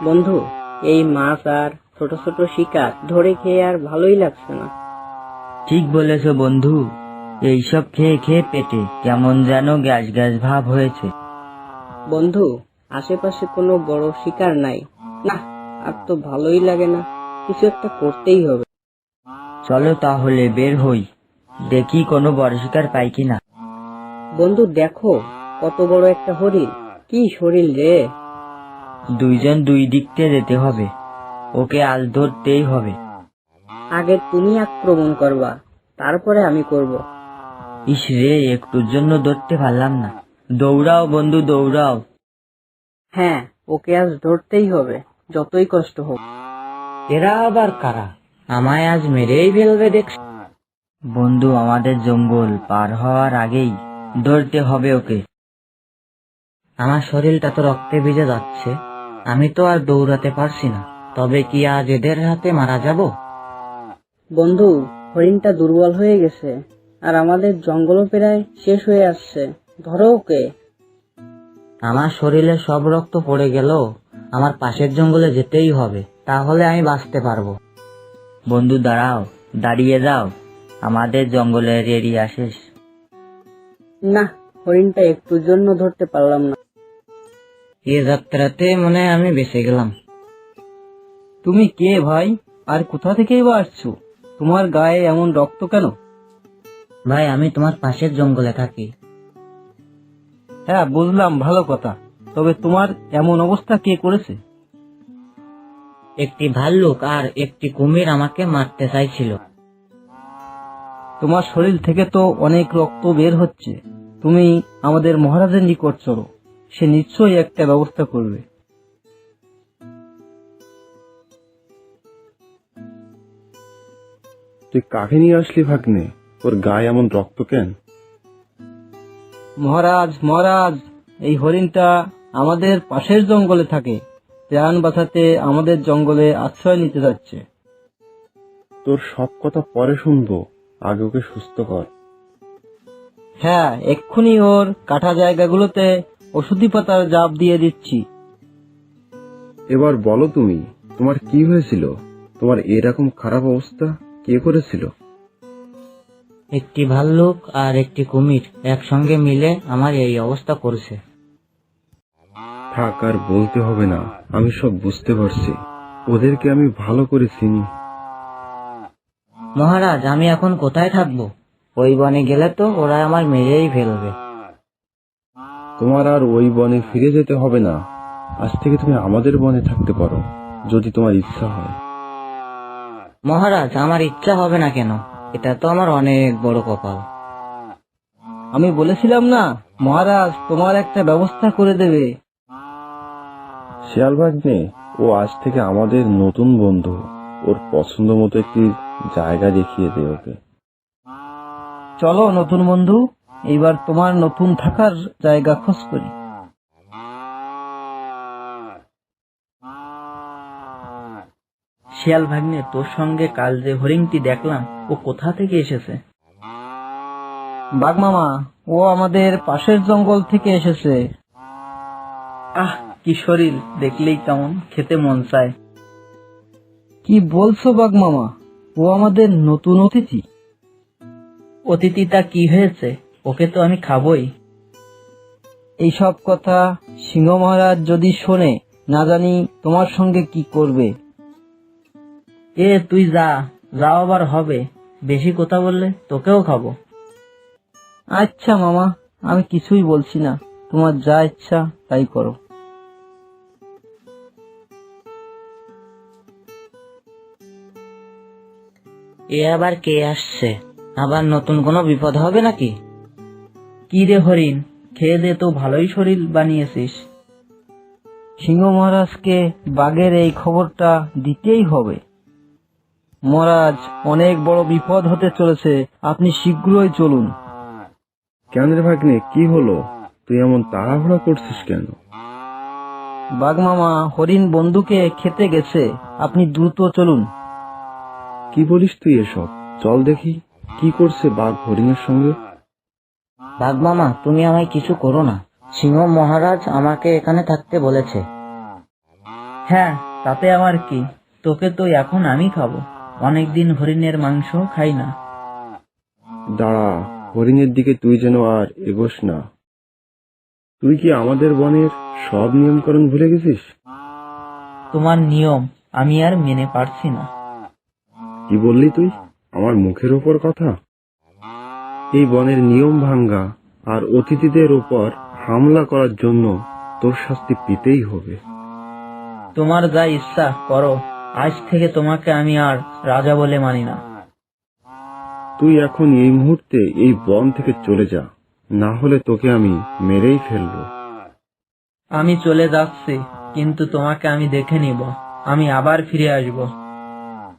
বন্ধু, এই মাছ আর ছোট ছোট শিকার ধরে খেয়ে আর ভালোই লাগছে না। ঠিক বলেছো বন্ধু, এইসব খেয়ে খেয়ে পেটে কেমন যেন গ্যাস গ্যাস ভাব হয়েছে। বন্ধু, আশেপাশে কোনো বড় শিকার নাই। না, আর তো ভালোই লাগে না, কিছু একটা করতেই হবে। চলো তাহলে বের হই, দেখি কোনো বড় শিকার পাই কিনা। বন্ধু দেখো, কত বড় একটা হরিণ! কি শরীর রে! দুইজন দুই দিক থেকে যেতে হবে, ওকে আল ধরতেই হবে। আগে তুমি আক্রমণ করবা, তারপরে আমি করব। ইস রে, একটুর জন্য ধরতে পারলাম না। দৌড়াও বন্ধু দৌড়াও। হ্যাঁ, ওকে আজ ধরতেই হবে, যতই কষ্ট হোক। এরা আবার কারা? আমায় আজ মেরেই ফেলবে দেখছি। বন্ধু, আমাদের জঙ্গল পার হওয়ার আগেই ধরতে হবে ওকে। আমার শরীরটা তো রক্তে ভিজে যাচ্ছে, আমি তো আর দৌড়াতে পারছি না। তবে কি আজ এদের হাতে মারা যাব? বন্ধু, হরিণটা দুর্বল হয়ে গেছে, আর আমাদের জঙ্গলও প্রায় শেষ হয়ে আসছে। ধরো ওকে। আমার শরীরে সব রক্ত পড়ে গেল, আমার পাশের জঙ্গলে যেতেই হবে, তাহলে আমি বাঁচতে পারবো। বন্ধু দাঁড়াও, দাঁড়িয়ে যাও, আমাদের জঙ্গলের এরিয়া শেষ। না, হরিণটা একটুর জন্য ধরতে পারলাম না। এ যাত্রাতে মনে হয় আমি বেঁচে গেলাম। তুমি কে ভাই, আর কোথা থেকেই বা আসছো? তোমার গায়ে এমন রক্ত কেন? ভাই, আমি তোমার পাশের জঙ্গলে থাকি। হ্যাঁ বুঝলাম, ভালো কথা। তবে তোমার এমন অবস্থা কে করেছে? একটি ভাল্লুক আর একটি কুমির আমাকে মারতে চাইছিল। তোমার শরীর থেকে তো অনেক রক্ত বের হচ্ছে। তুমি আমাদের মহারাজের নিকট চলো, সে নিশ্চয়ই একটা ব্যবস্থা করবে। তুই কাকে নিয়ে আসলি ভাগ্নে? ওর গায়ে এমন রক্ত কেন? মহারাজ, মহারাজ, এই হরিণটা আমাদের পাশের জঙ্গলে থাকে, প্রাণ বাঁচাতে আমাদের জঙ্গলে আশ্রয় নিতে যাচ্ছে। তোর সব কথা পরে শুনবো, আগে ওকে সুস্থ কর। হ্যাঁ, এক্ষুনি ওর কাটা জায়গাগুলোতে ওষুধি পাতার জাপ দিয়ে দিচ্ছি। এবার বলো তুমি, তোমার কি হয়েছিল? তোমার এরকম খারাপ অবস্থা কে করেছিল? একটি ভাল্লুক আর একটি কুমির একসঙ্গে মিলে আমার এই অবস্থা করেছে। থাক, আর বলতে হবে না, আমি সব বুঝতে পারছি। ওদেরকে আমি ভালো করে চিনি। মহারাজ, আমি এখন কোথায় থাকবো? ওই বনে গেলে তো ওরা আমার মেরেই ফেলবে। তোমার আর ওই বনে ফিরে যেতে হবে না। আজ থেকে তুমি আমাদের বনে থাকতে পারো, যদি তোমার ইচ্ছা হয়। মহারাজ, আমার ইচ্ছা হবে না কেন? এটা তো আমার অনেক বড় কপাল। আমি বলেছিলাম না, মহারাজ তোমার একটা ব্যবস্থা করে দেবে। শিয়াল ভাগ্নে, ও আজ থেকে আমাদের নতুন বন্ধু। ওর পছন্দ মতো একটি জায়গা দেখিয়ে দে ওকে। চলো নতুন বন্ধু, এইবার তোমার নতুন থাকার জায়গা খোঁজ করি। শিয়াল ভাগ্নে, তোর সঙ্গে কাল যে হরিণটি দেখলাম, ও কোথা থেকে এসেছে? বাঘ মামা, ও আমাদের পাশের জঙ্গল থেকে এসেছে। আহ, কি শরীর, দেখলেই কেমন খেতে মন চায়। কি বলছো বাঘ মামা? ও আমাদের নতুন অতিথি। অতিথিটা কি হয়েছে, ওকে তো আমি খাবই। এইসব কথা সিংহ মহারাজ যদি শোনে, না জানি তোমার সঙ্গে কি করবে। তুই যা, যাও আবার হবে, বেশি কথা বললে তোকেও খাবো। আচ্ছা মামা, আমি কিছুই বলছি না, তোমার যা ইচ্ছা তাই করো। আবার কে আসছে? আবার নতুন কোনো বিপদ হবে নাকি? কি রে হরিণ, খেয়ে দে তো ভালোই শরীর বানিয়েছিস। সিংহ মহারাজকে বাঘের এই খবরটা দিতেই হবে। মহারাজ, অনেক বড় বিপদ হতে চলেছে, আপনি শীঘ্রই চলুন। কেন রে ভাগ্নে, কি হলো? তুই এমন তাড়াহুড়া করছিস কেন? বাঘ মামা, হরিণ বন্ধুকে খেতে গেছে, আপনি দ্রুত চলুন। কি বলিস তুই এসব? চল দেখি কি করছে বাঘ হরিণের সঙ্গে। বাঘ মামা, তুমি আমায় কিছু করো না, সিংহ মহারাজ আমাকে এখানে থাকতে বলেছে। হ্যাঁ, তাতে আমার কি, তোকে তো এখন আমি খাবো। অনেকদিন হরিণের মাংস খাই না। দাঁড়া, হরিণের দিকে তুই যেন আর এগোস না। তুই কি আমাদের বনের সব নিয়মকানুন ভুলে গেছিস? তোমার নিয়ম আমি আর মেনে পারছি না। কি বললি তুই? আমার মুখের ওপর কথা? এই বনের নিয়ম ভাঙ্গা আর অতিথিদের উপর হামলা করার জন্য তোর শাস্তি পেতেই হবে। তোমার যা ইচ্ছা করো, আজ থেকে তোমাকে আমি আর রাজা বলে মানি না। তুই এখন এই মুহূর্তে এই বন থেকে চলে যা, না হলে তোকে আমি মেরেই ফেলবো। আমি চলে যাচ্ছি, কিন্তু তোমাকে আমি দেখে নিব। আমি আবার ফিরে আসবো।